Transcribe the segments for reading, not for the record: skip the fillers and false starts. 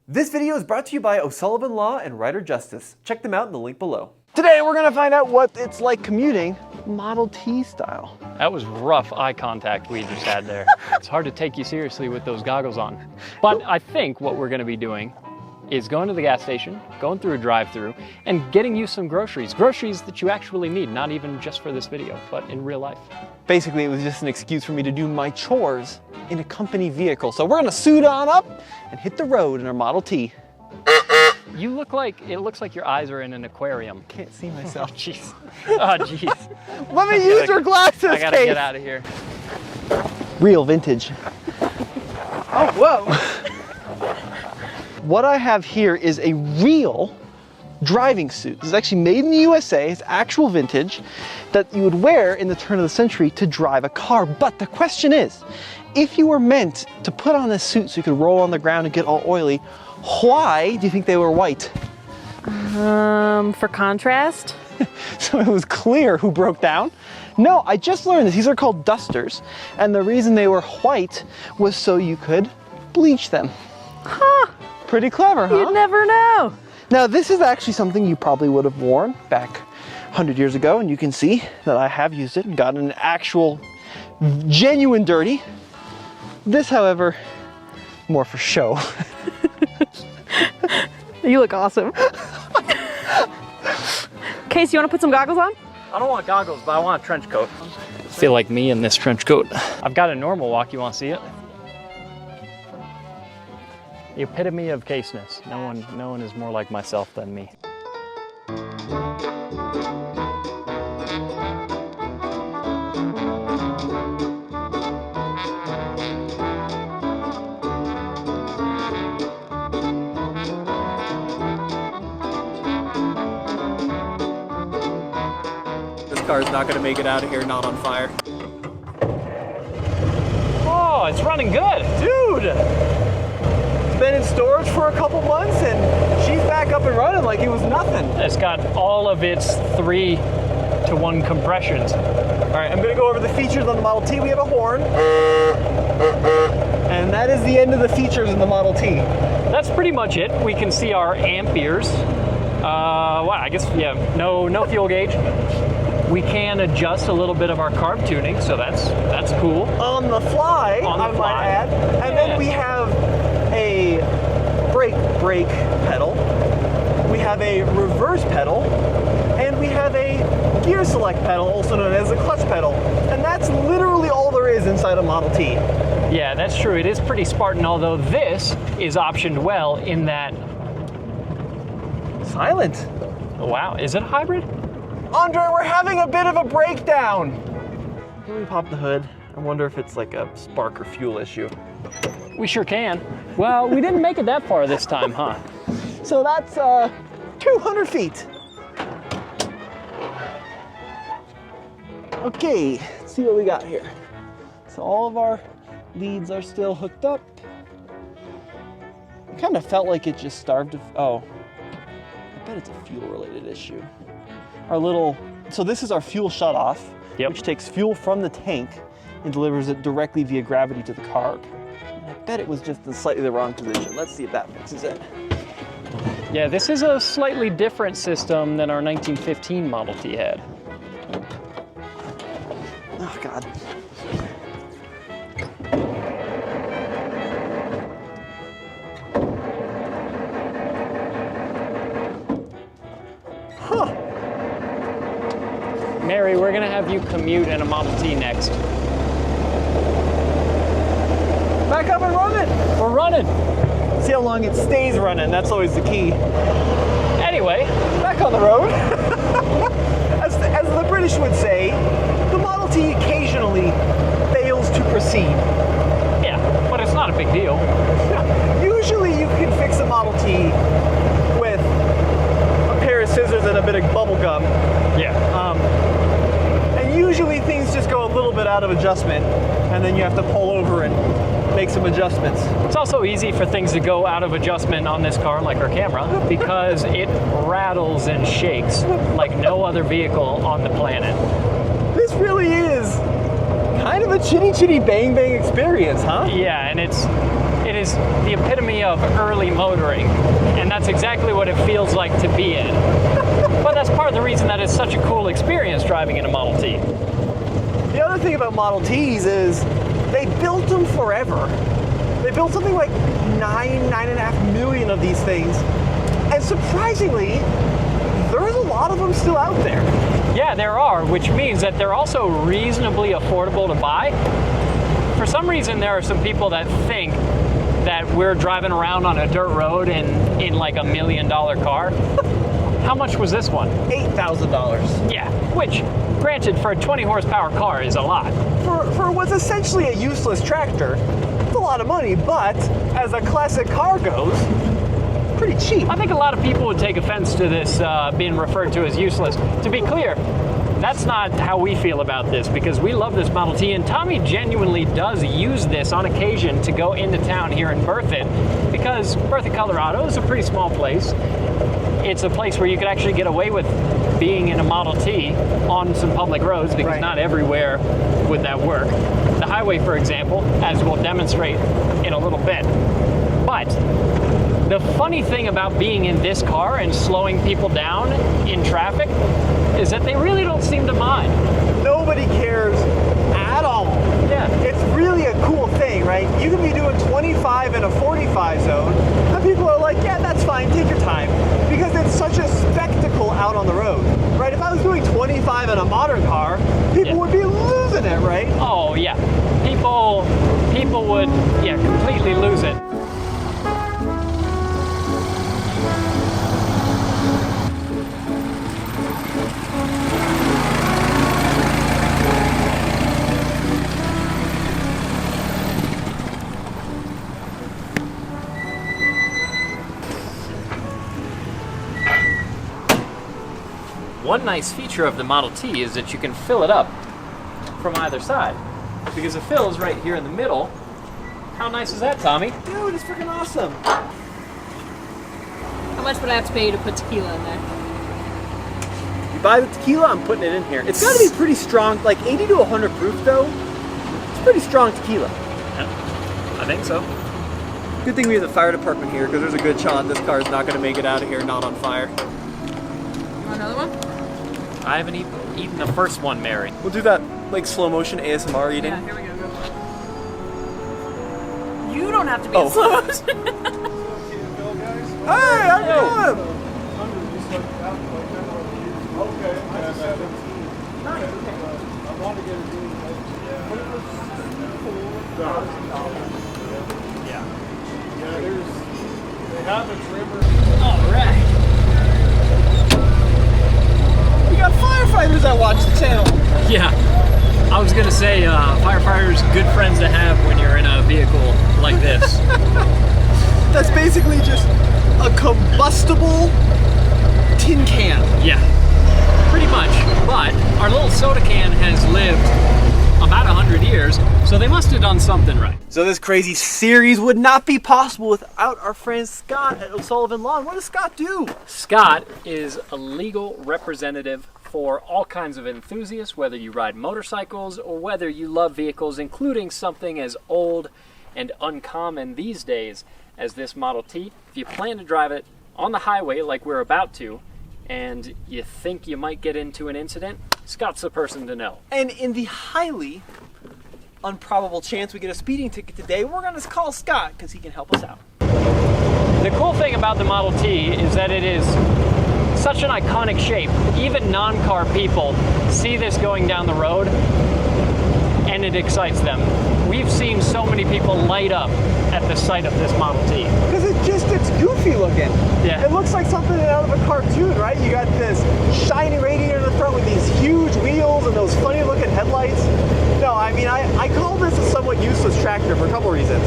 This video is brought to you by O'Sullivan Law and Ryder Justice. Check them out in the link below. Today we're gonna find out what it's like commuting Model T style. That was rough eye contact we just had there. It's hard to take you seriously with those goggles on. But I think what we're gonna be doing is going to the gas station, going through a drive-through, and getting you some groceries. Groceries that you actually need, not even just for this video, but in real life. Basically, it was just an excuse for me to do my chores in a company vehicle. So we're gonna suit on up and hit the road in our Model T. You look like, it looks like your eyes are in an aquarium. Can't see myself. Oh, jeez. Oh, jeez. Let me use your glasses, I gotta Kate. get out of here. Real vintage. Oh, whoa. What I have here is a real driving suit. This is actually made in the USA. It's actual vintage that you would wear in the turn of the century to drive a car. But the question is, if you were meant to put on this suit so you could roll on the ground and get all oily, why do you think they were white? For contrast? So it was clear who broke down. No, I just learned this. These are called dusters. And the reason they were white was so you could bleach them. Huh. Pretty clever, huh? You'd never know. Now, this is actually something you probably would have worn back 100 years ago, and you can see that I have used it and gotten an actual, genuine dirty. This, however, more for show. You look awesome. Case, you want to put some goggles on? I don't want goggles, but I want a trench coat. I feel like me in this trench coat. I've got a normal walk, you want to see it? The epitome of caseness. No one is more like myself than me. This car is not gonna make it out of here not on fire. Oh, it's running good. Dude! It's been in storage for a couple months and she's back up and running like it was nothing. It's got all of its 3-to-1 compressions. All right, I'm gonna go over the features on the Model T. We have a horn. And that is the end of the features in the Model T. That's pretty much it. We can see our amperes. Well, I guess, yeah, no fuel gauge. We can adjust a little bit of our carb tuning, so that's cool. On the fly, I might add. And then we have a brake pedal. We have a reverse pedal. And we have a gear select pedal, also known as a clutch pedal. And that's literally all there is inside a Model T. Yeah, that's true. It is pretty Spartan, although this is optioned well in that... Silent. Wow, is it a hybrid? Andre, we're having a bit of a breakdown. Can we pop the hood? I wonder if it's like a spark or fuel issue. We sure can. Well, we didn't make it that far this time, huh? So that's 200 feet. Okay, let's see what we got here. So all of our leads are still hooked up. It kind of felt like it just starved of, oh, I bet it's a fuel related issue. So this is our fuel shutoff, which takes fuel from the tank and delivers it directly via gravity to the carb. And I bet it was just in slightly the wrong position. Let's see if that fixes it. Yeah, this is a slightly different system than our 1915 Model T had. Oh, God. Huh. Mary, we're gonna have you commute in a Model T next. Back up and running. We're running. See how long it stays running. That's always the key. Anyway, Back on the road. as the British would say, the Model T occasionally fails to proceed. yeah, but it's not a big deal. Usually you can fix a Model T with a pair of scissors and a bit of bubble gum. Yeah. And usually things just go a little bit out of adjustment and then you have to pull over and make some adjustments. It's also easy for things to go out of adjustment on this car, like our camera, because it rattles and shakes like no other vehicle on the planet. This really is kind of a chitty chitty bang bang experience, huh? Yeah, and it It is the epitome of early motoring, and that's exactly what it feels like to be in. But that's part of the reason that it's such a cool experience driving in a Model T. The other thing about Model Ts is they built them forever. They built something like 9.5 million of these things, and surprisingly, there's a lot of them still out there. Yeah, there are, which means that they're also reasonably affordable to buy. For some reason, there are some people that think that we're driving around on a dirt road in like $1 million car. How much was this one? $8,000. Yeah, which, granted, for a 20 horsepower car is a lot. For what's essentially a useless tractor, it's a lot of money, but as a classic car goes, pretty cheap. I think a lot of people would take offense to this being referred to as useless. To be clear, that's not how we feel about this, because we love this Model T, and Tommy genuinely does use this on occasion to go into town here in Berthoud, because Berthoud, Colorado is a pretty small place. It's a place where you could actually get away with being in a Model T on some public roads, because not everywhere would that work. The highway, for example, as we'll demonstrate in a little bit. But the funny thing about being in this car and slowing people down in traffic is that they really don't seem to mind. Nobody cares at all. Yeah. It's really a cool thing, right? You can be doing 25 in a 45 zone, and people are like, yeah, that's fine, take your time. Because it's such a spectacle out on the road, right? If I was doing 25 in a modern car, people would be losing it, right? Oh, yeah. People would, completely lose it. One nice feature of the Model T is that you can fill it up from either side, because the fill is right here in the middle. How nice is that, Tommy? Dude, it's freaking awesome. How much would I have to pay to put tequila in there? You buy the tequila, I'm putting it in here. It's gotta be pretty strong, like 80 to 100 proof though. It's pretty strong tequila. Yeah, I think so. Good thing we have the fire department here, because there's a good shot this car is not gonna make it out of here not on fire. You want another one? I haven't eaten the first one, Mary. We'll do that like slow motion ASMR eating. Yeah, here we go. You don't have to be Oh. in slow motion. Hey, how you doing? They have a trimmer. All right. We got firefighters that watch the channel. Yeah. I was gonna say, firefighters, good friends to have when you're in a vehicle like this. That's basically just a combustible tin can. Yeah, pretty much. But our little soda can has lived about 100 years, so they must have done something right. So this crazy series would not be possible without our friend Scott at O'Sullivan Lawn. What does Scott do? Scott is a legal representative for all kinds of enthusiasts, whether you ride motorcycles or whether you love vehicles, including something as old and uncommon these days as this Model T. If you plan to drive it on the highway like we're about to, and you think you might get into an incident, Scott's the person to know. And in the highly improbable chance we get a speeding ticket today, we're going to call Scott because he can help us out. The cool thing about the Model T is that it is such an iconic shape. Even non-car people see this going down the road and it excites them. We've seen so many people light up at the sight of this Model T. Because it's goofy looking. Yeah. It looks like something out of a cartoon, right? You got this shiny radiator in the front with these huge wheels and those funny looking headlights. No, I mean, I call this a somewhat useless tractor for a couple reasons.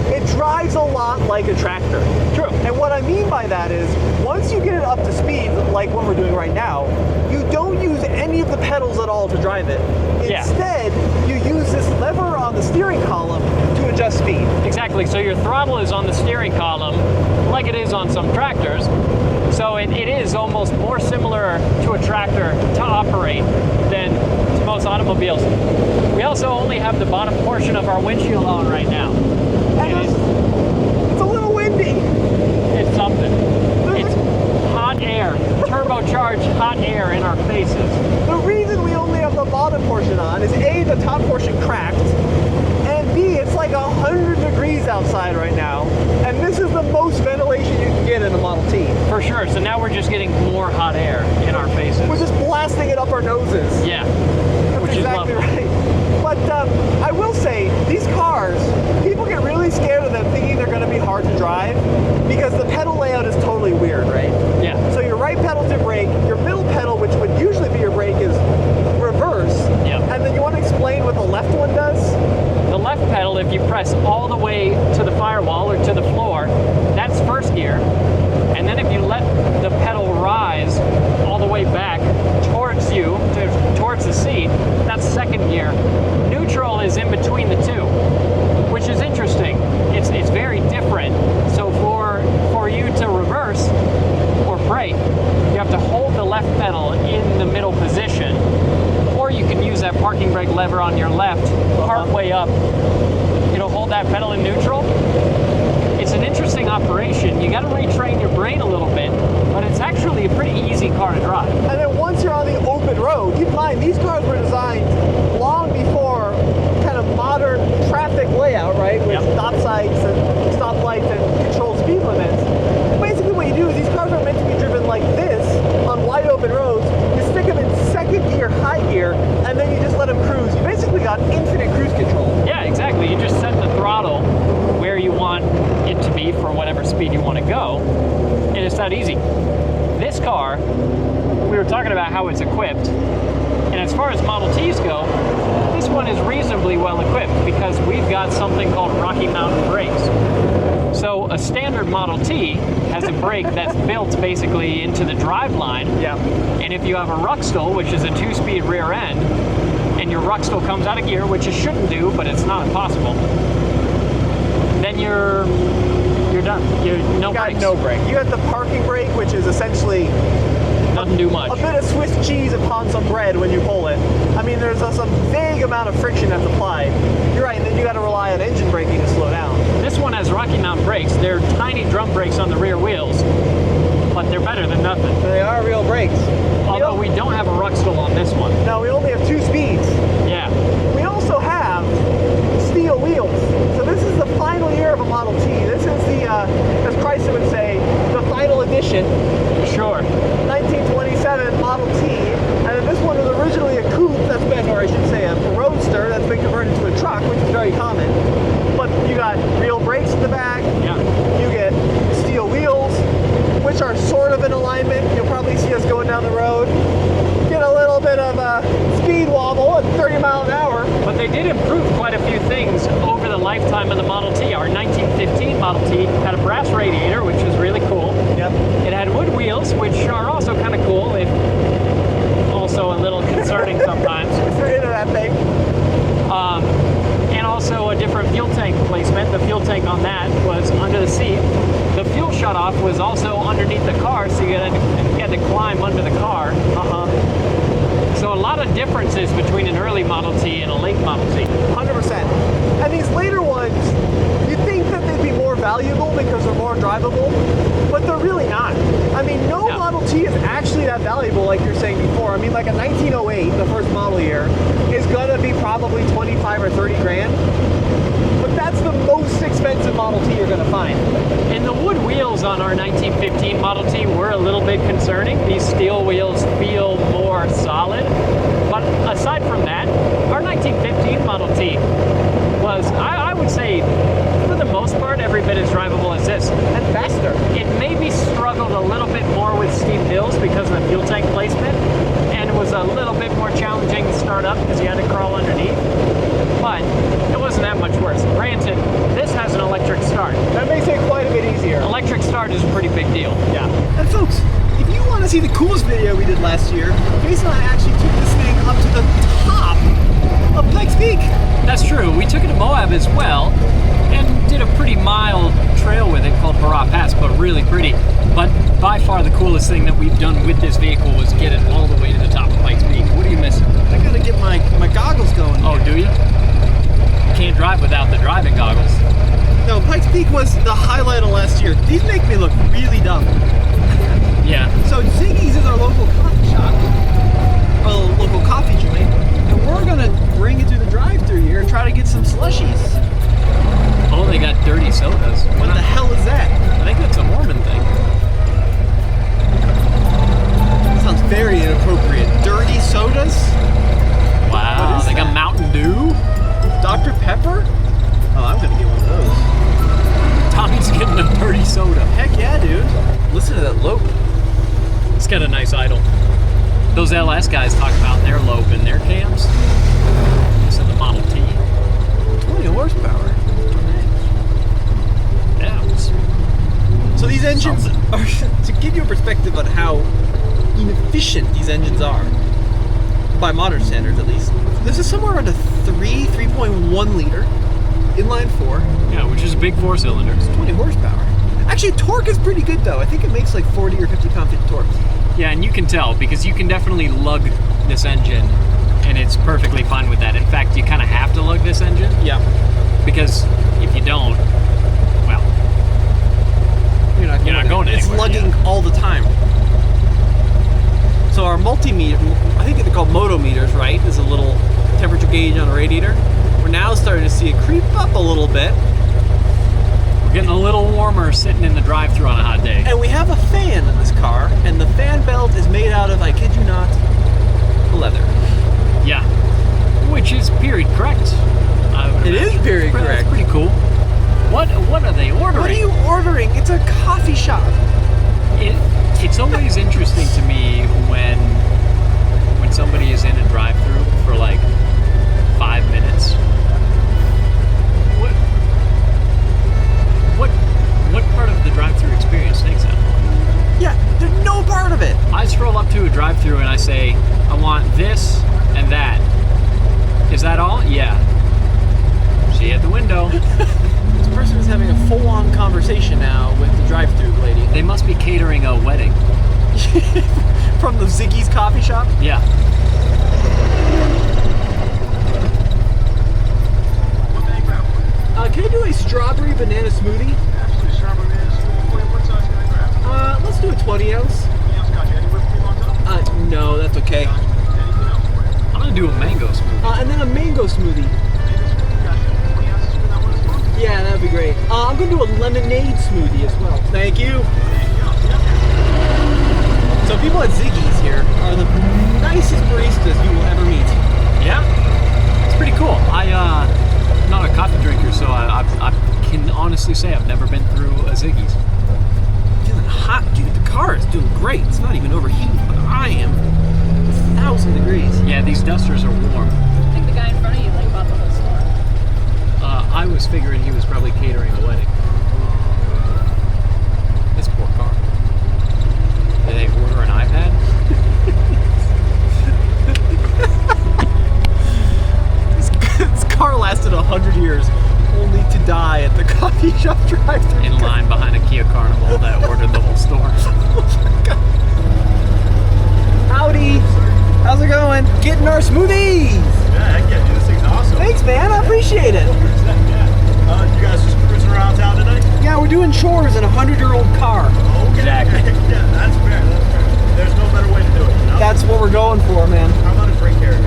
It drives a lot like a tractor. True. And what I mean by that is, once you get it up to speed, like what we're doing right now, you don't use any of the pedals at all to drive it. Instead, you use this lever on the steering column to adjust speed. Exactly, so your throttle is on the steering column like it is on some tractors. So it is almost more similar to a tractor to operate than to most automobiles. We also only have the bottom portion of our windshield on right now. It is. It's a little windy. It's something. It's hot air, turbocharged hot air in our faces. The reason we only have the bottom portion on is A, the top portion cracked, and B, it's like 100 degrees outside right now, and this is the most ventilation you can get in a Model T. For sure. So now we're just getting more hot air in our faces. We're just blasting it up our noses. Yeah. That's Which is exactly lovely. right. But I will say, these cars, people get really scared of them thinking they're going to be hard to drive because the pedal layout is totally weird, right? Yeah. So your right pedal to brake, your middle pedal, which would usually be your brake, is reverse. Yep. And then you want to explain what the left one does? The left pedal, if you press all the way to the firewall or to the floor, that's first gear. And then if you let the pedal rise all the way back towards you, towards the seat, that's second gear. Neutral is in between the two, which is interesting. It's very different. So for you to reverse or brake, you have to hold the left pedal in the middle position, or you can use that parking brake lever on your left part way up. It'll hold that pedal in neutral. It's an interesting operation. You got to retrain your brain a little bit, but it's actually a pretty easy car to drive. And then once you're on the open road, keep in mind, these cars were designed long before kind of modern traffic layout, right? With stop signs and stoplights and controlled speed limits. Basically what you do is these cars are meant to be driven like this on wide open roads. You stick them in second gear, high gear, and then you just let them cruise. You basically got infinite cruise control. Yeah, exactly. You just set the throttle where you want it to be for whatever speed you want to go, and it's that easy. This car, we were talking about how it's equipped, and as far as Model Ts go, this one is reasonably well equipped because we've got something called Rocky Mountain brakes. So a standard Model T has a brake that's built basically into the drive line. Yeah. And if you have a Ruxstol, which is a 2-speed rear end, and your Ruxstol comes out of gear, which it shouldn't do, but it's not impossible, then you're done. You got no brake. You got the parking brake, which is essentially doesn't do much. a bit of Swiss cheese upon some bread when you pull it. I mean, there's some vague amount of friction that's applied. You're right, and then you got to rely on engine braking to slow down. This one has Rocky Mountain brakes. They're tiny drum brakes on the rear wheels, but they're better than nothing. They are real brakes. Although we don't have a Ruxstol on this one. No, we only have 2 speeds. Yeah. We also have steel wheels. So this is the final year of a Model T. This is the, as Chrysler would say, the final edition. Sure. 1927 Model T. And then this one was originally a coupe that's been, or I should say a roadster that's been converted to a truck, which is very common. But you got real brakes in the back. Yeah. You get steel wheels, which are sort of in alignment. You'll probably see us going down the road. Get a little bit of a speed wobble at 30 miles an hour. But they did improve quite a few things over the lifetime of the Model T. Our 1915 Model T had a brass radiator, which was really cool. Yep. It had wood wheels, which are also kind of cool, if also a little concerning sometimes. If you're into that thing. And also a different fuel tank placement. The fuel tank on that was under the seat. The fuel shutoff was also underneath the car, so you had to climb under the car. So a lot of differences between an early Model T and a late Model T. 100%. And these later ones, you'd think that they'd be more valuable because they're more drivable, but they're really not. I mean, no Model T is actually that valuable like you're saying before. I mean, like a 1908, the first model year, is gonna be probably 25 or 30 grand. But that's the most expensive Model T you're gonna find. And the wood wheels on our 1915 Model T were a little bit concerning. These steel wheels feel more solid. But aside from that, our 1915 Model T was, I would say, for the most part, every bit as drivable as this. And faster. It maybe struggled a little bit more with steep hills because of the fuel tank placement, and it was a little bit more challenging to start up because you had to crawl underneath. But it wasn't that much worse. Granted, this has an electric start. That makes it quite a bit easier. Electric start is a pretty big deal. Yeah. And folks, if you want to see the coolest video we did last year, Jason and I actually took this thing up to the top of Pikes Peak. That's true. We took it to Moab as well and did a pretty mild trail with it called Barra Pass, but really pretty. But by far the coolest thing that we've done with this vehicle was get it all the way to the top of Pikes Peak. What are you missing? I gotta get my goggles going. Oh, do you? You can't drive without the driving goggles. No, Pikes Peak was the highlight of last year. These make me look really dumb. Yeah. So Ziggy's is our local coffee shop, our local coffee joint, and we're gonna bring it to the drive-thru here and try to get some slushies. Oh, they got dirty sodas. What the hell is that? I think that's a Mormon thing. Sounds very inappropriate. Dirty sodas? Wow. What is They got that? Mountain Dew. Dr. Pepper? Oh, I'm gonna get one of those. Tommy's getting a dirty soda. Heck yeah, dude. Listen to that lope. It's got a nice idle. Those LS guys talk about their lobe in their cams. This is the Model T. 20 horsepower. Yeah, it was So these engines are, to give you a perspective on how inefficient these engines are, by modern standards at least, this is somewhere around a 3.1 liter, inline 4, yeah, which is a big 4-cylinder. 20 horsepower. Actually, torque is pretty good though. I think it makes like 40 or 50 pound-feet of torque. Yeah, and you can tell because you can definitely lug this engine, and it's perfectly fine with that. In fact, you kind of have to lug this engine Yeah. because if you don't, well, You're not going It's anywhere, lugging all the time. So our multimeter, I think they're called motometers, right? Is a little temperature gauge on a radiator. We're now starting to see it creep up a little bit. we're getting a little warmer sitting in the drive-thru on a hot day. And we have a fan in this car, and the fan belt is made out of, I kid you not, leather. Yeah, which is period correct. I would It is imagine. period That's correct. pretty cool. What are they ordering? What are you ordering? It's a coffee shop. It's always interesting to me when somebody is in a drive-thru for like 5 minutes. What part of the drive-thru experience takes that long? Yeah, there's no part of it. I stroll up to a drive-thru and I say, I want this and that. Is that all? Yeah. See you at the window. This person is having a full-on conversation now with the drive-thru lady. They must be catering a wedding. From the Ziggy's coffee shop. Yeah. Can I do a strawberry banana smoothie? Absolutely, strawberry is. What size can I grab? Let's do a 20 ounce. Anything else, got you? Any whipped cream on top? No, that's okay. Anything else for you? I'm gonna do a mango smoothie. And then a mango smoothie. Mango smoothie, got you. 20 ounces for that one as well? Yeah, that'd be great. I'm gonna do a lemonade smoothie as well. Thank you. So people at Ziggy's here are the nicest baristas you will ever meet. Yeah, it's pretty cool. I'm not a coffee drinker, so I can honestly say I've never been through a Ziggy's. Feeling hot, dude. The car is doing great. It's not even overheating, but I am 1,000 degrees. Yeah, these dusters are warm. I think the guy in front of you like bought the whole store. I was figuring he was probably catering a wedding. This poor car. Did they order an iPad? This car lasted 100 years, only to die at the coffee shop drive-thru. In line behind a Kia Carnival that ordered the whole store. Howdy. How's it going? Getting our smoothies. Yeah, heck yeah, dude. This thing's awesome. Thanks, man. I appreciate it. Yeah. You guys just cruising around town today? Yeah, we're doing chores in a 100-year-old car. Okay. Exactly. Yeah, that's fair. That's fair. There's no better way to do it, you know? That's what we're going for, man. How about a drink carrier?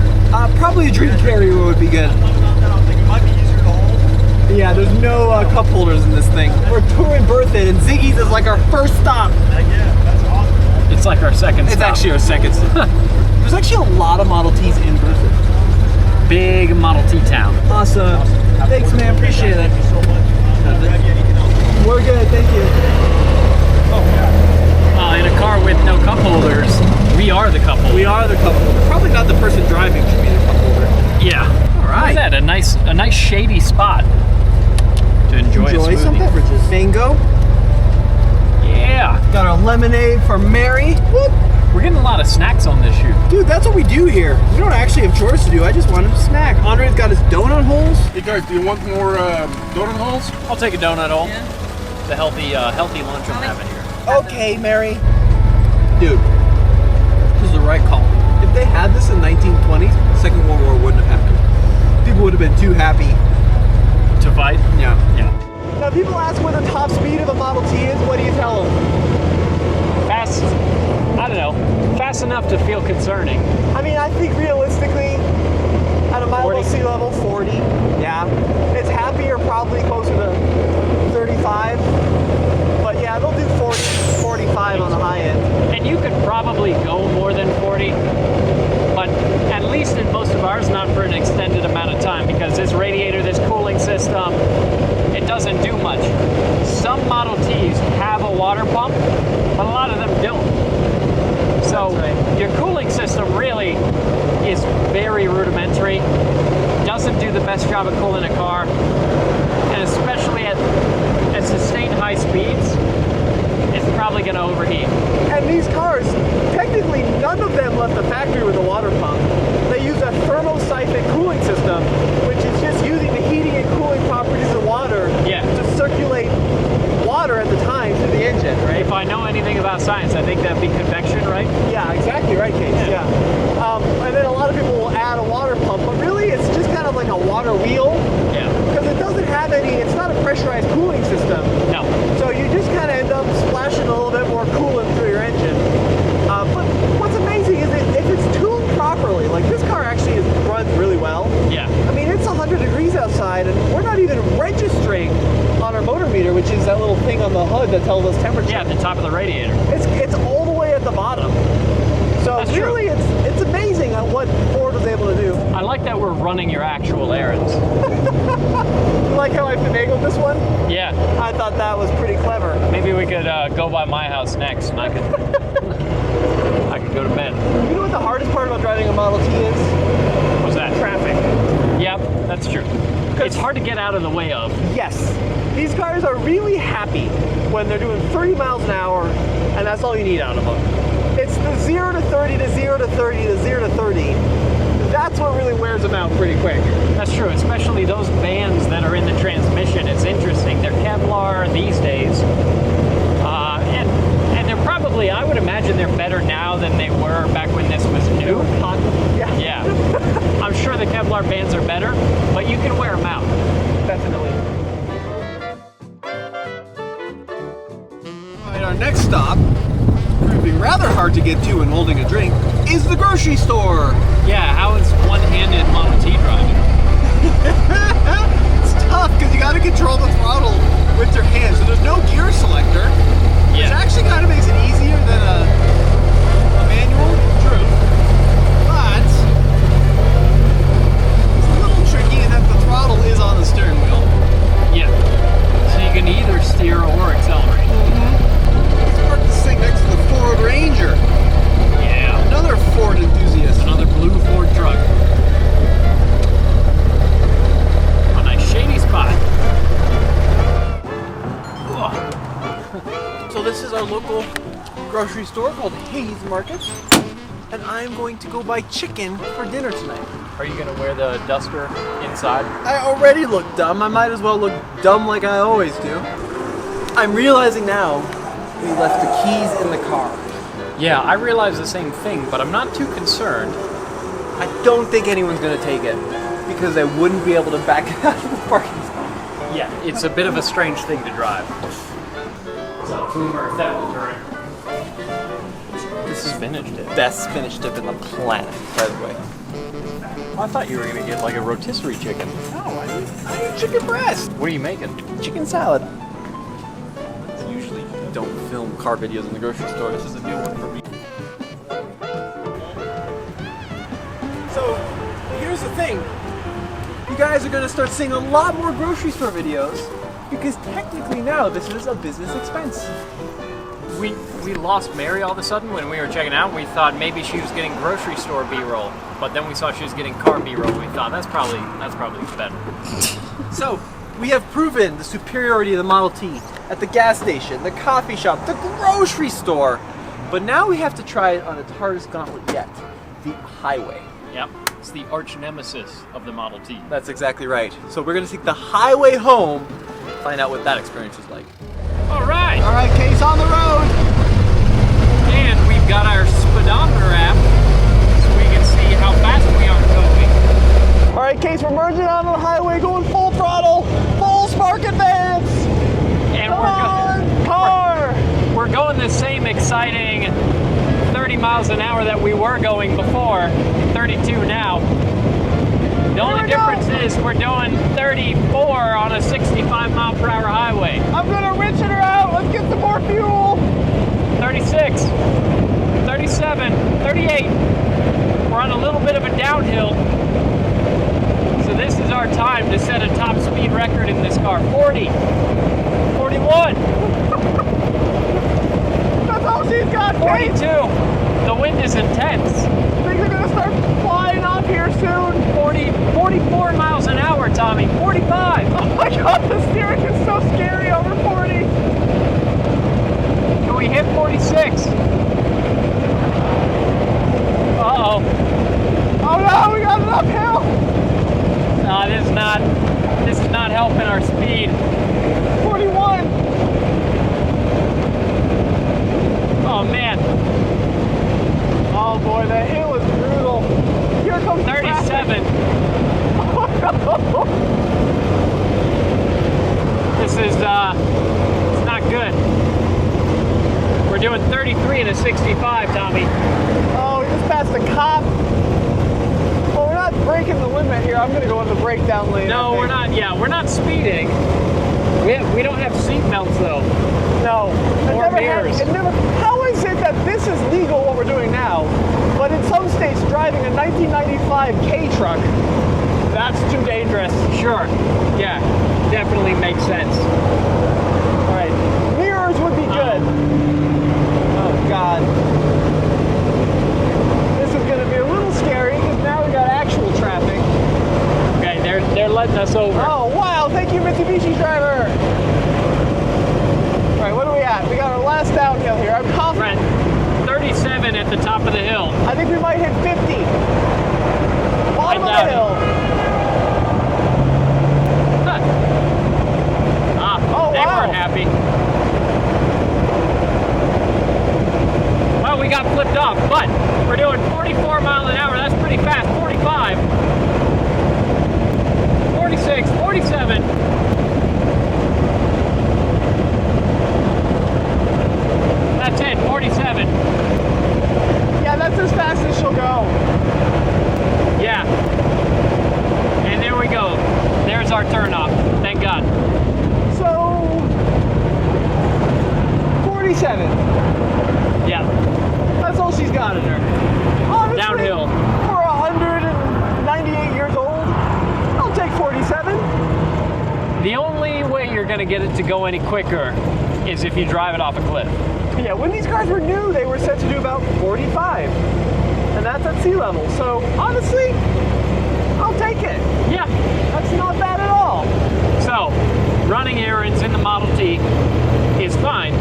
Probably a drink carrier would be good. I thought about that. I was thinking it might be easier to hold. Yeah, there's no cup holders in this thing. We're touring Berthoud, and Ziggy's is like our first stop. Heck yeah, that's awesome, man. It's like our second It's stop. actually our second stop. There's actually a lot of Model Ts in Berthoud. Big Model T town. Awesome. Thanks, man. Appreciate it. Thank you so much. Grab you anything else? We're good. Thank you. Oh, yeah. In a car with no cup holders, we are the cup holder. We are the cup holder. Probably not the person driving should be the cup holder. Yeah. All right. Look at that, a nice shady spot to enjoy a smoothie. some beverages. Mango. Yeah. Got our lemonade for Mary. Whoop. We're getting a lot of snacks on this shoot. Dude, that's what we do here. We don't actually have chores to do. I just want him to snack. Andre's got his donut holes. Hey guys, do you want more donut holes? I'll take a donut hole. Yeah. It's a healthy lunch I'm having here. Okay, Mary. Dude, this is the right call. If they had this in 1920s, the Second World War wouldn't have happened. People would have been too happy. To fight? Yeah. Yeah. Now Now, people ask what the top speed of a Model T is. What do you tell them? Fast, I don't know, fast enough to feel concerning. I mean, I think realistically, at a mile 40? below sea level, 40. Yeah. It's happier, probably closer to 35. But yeah, they'll do 40, 45 on the high end. And you could probably go more than 40, but at least in most of ours, not for an extended amount of time, because this radiator, this cooling system, it doesn't do much. Some Model Ts have a water pump, but a lot of them don't. So your cooling system really is very rudimentary, doesn't do the best job of cooling a car, and especially at sustained high speeds, it's probably going to overheat. And these cars, technically none of them left the factory with a water pump. They use a thermosiphon cooling system, which is just using the heating and cooling properties of water to circulate water at the time through the engine, right? If I know anything about science, I think that'd be convection, right? Yeah, exactly right, Case. Yeah. And then a lot of people will add a water pump, but really it's just kind of like a water wheel. Yeah. Because it doesn't have any, it's not a pressurized cooling system. No. So you just kind of end up splashing a little bit more coolant through your engine. But what's amazing is that if it's tuned properly, like this car actually runs really well. Yeah. I mean, it's 100 degrees outside, and we're not even registering on our motor meter, which is that little thing on the hood that tells us temperature. Yeah, at the top of the radiator. It's all the way at the bottom. So That's really, true. it's amazing at what Ford was able to do. I like that we're running your actual errands. You like how I finagled this one? Yeah. I thought that was pretty clever. Maybe we could go by my house next, and I could go to bed. You know what the hardest part about driving a Model T is? What's that? Traffic. Yep, that's true. It's hard to get out of the way of. Yes. These cars are really happy when they're doing 30 miles an hour, and that's all you need out of them. It's the 0 to 30 to 0 to 30 to 0 to 30. That's what really wears them out pretty quick. That's true, especially those bands that are in the transmission. It's interesting. They're Kevlar these days. And they're probably, I would imagine they're better now than they were back when this was new. Yeah. Yeah. I'm sure the Kevlar bands are better, but you can wear them out. Definitely. All right, our next stop, proving rather hard to get to when holding a drink, is the grocery store. Yeah, how is one-handed Model T driving? It's tough because you got to control the throttle with your hands. So there's no gear selector, which actually kind of makes it easier than a manual. True. But it's a little tricky in that the throttle is on the steering wheel. Yeah. So you can either steer or accelerate. Let's park this thing next to the Ford Ranger. Yeah. Another Ford enthusiast. Another blue Ford truck. A nice shady spot. So this is our local grocery store called Hayes Market, and I'm going to go buy chicken for dinner tonight. Are you gonna wear the duster inside? I already look dumb. I might as well look dumb like I always do. I'm realizing now we left the keys in the car. Yeah, I realize the same thing, but I'm not too concerned. I don't think anyone's gonna take it because they wouldn't be able to back it out of the parking spot. Yeah, it's a bit of a strange thing to drive. So, boomer, that will turn. This is spinach dip. Best spinach dip in the planet, by the way. I thought you were gonna get like a rotisserie chicken. No, I eat chicken breast. What are you making? Chicken salad. Usually don't film car videos in the grocery store. This is a new one for me. So, here's the thing. You guys are going to start seeing a lot more grocery store videos because technically now this is a business expense. We lost Mary all of a sudden when we were checking out. We thought maybe she was getting grocery store B-roll, but then we saw she was getting car B-roll. We thought that's probably better. So, we have proven the superiority of the Model T at the gas station, the coffee shop, the grocery store. But now we have to try it on its hardest gauntlet yet, the highway. Yep, it's the arch nemesis of the Model T. That's exactly right. So we're going to take the highway home, find out what that experience is like. All right, All right, Case, on the road. and we've got our speedometer app so we can see how fast we are going. All right, Case, we're merging onto the highway, going full throttle, full spark advance. exciting 30 miles an hour that we were going before, 32 now. The only difference is we're doing 34 on a 65 mile per hour highway. I'm gonna wrench her out. Let's get some more fuel. 36, 37, 38. We're on a little bit of a downhill. So this is our time to set a top speed record in this car. 40, 41. That's all she's got, Kate. 42. The wind is intense. Things are gonna start flying off here soon. 44 miles an hour, Tommy. 45. Oh my God, the steering is so scary over 40. Can we hit 46? Uh-oh. Oh no, we got an uphill. This is not helping our speed. 41. Oh man. Oh boy, that hill is brutal. Here comes 37. This is it's not good. We're doing 33 in a 65, Tommy. Oh, we just passed a cop. Well, we're not breaking the limit here. I'm gonna go in the breakdown lane. No, we're not. Yeah, we're not speeding. We don't have seat belts though. No. Or mirrors. How is it that this is legal, what we're doing now, but in some states driving a 1995 K truck, that's too dangerous? Sure. Yeah, definitely makes sense. All right. Mirrors would be good. Oh God. This is gonna be a little scary because now we got actual traffic. Okay, they're letting us over. Oh wow, thank you Mitsubishi driver. All right, what are we at? We got our last downhill here. I'm confident. Brent, 37 at the top of the hill. I think we might hit 50. Bottom of the hill. Huh. Oh, They wow. weren't happy. Well, we got flipped off, but we're doing 44 miles an hour. That's pretty fast. 45, 46, 47. That's it, 47. Yeah, that's as fast as she'll go. Yeah. And there we go. There's our turnoff. Thank God. So, 47. Yeah. That's all she's got in her. Honestly, Downhill. For 198 years old, I'll take 47. The only way you're going to get it to go any quicker is if you drive it off a cliff. Yeah, when these cars were new, they were set to do about 45. And that's at sea level. So, honestly, I'll take it. Yeah. That's not bad at all. So, running errands in the Model T is fine,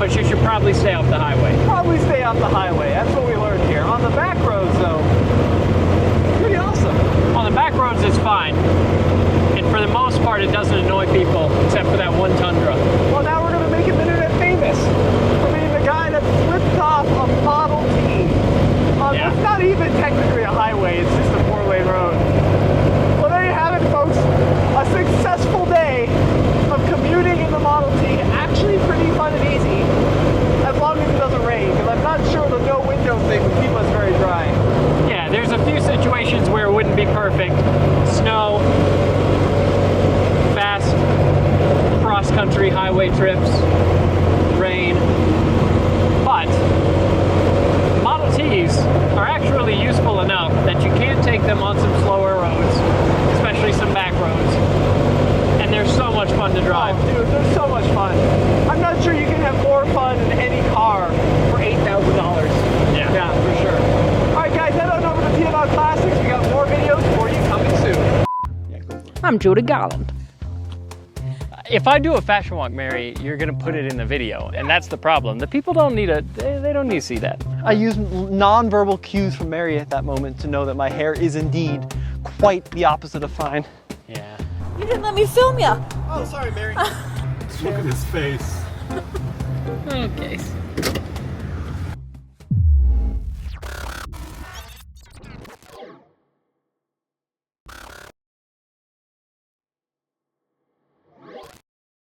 but you should probably stay off the highway. Probably stay off the highway. That's what we learned here. On the back roads, though, pretty awesome. On the back roads, it's fine. And for the most part, it doesn't annoy people, except for that one Tundra. Well, now we're going to make him internet famous for being the guy that flipped off a Model T. Yeah. It's not even technically a highway, it's just a 4-lane road. Well, there you have it, folks. A successful day of commuting in the Model T. Actually pretty fun and easy, as long as it doesn't rain, because I'm not sure the no window thing would keep us very dry. Yeah, there's a few situations where it wouldn't be perfect. Snow, fast cross-country highway trips, rain. But Model Ts are actually useful enough that you can take them on some slower roads, especially some back roads. And they're so much fun to drive. Oh, dude, they're so much fun. I'm not sure you can have more fun in any car for $8,000. Yeah, for sure. All right, guys, head on over to TFL Classics. We got more videos for you coming soon. I'm Judy Garland. If I do a fashion walk, Mary, you're gonna put it in the video, and that's the problem. The people don't need they don't need to see that. I use non-verbal cues from Mary at that moment to know that my hair is indeed quite the opposite of fine. Yeah. You didn't let me film ya. Oh, sorry, Mary. Look at his face. Okay.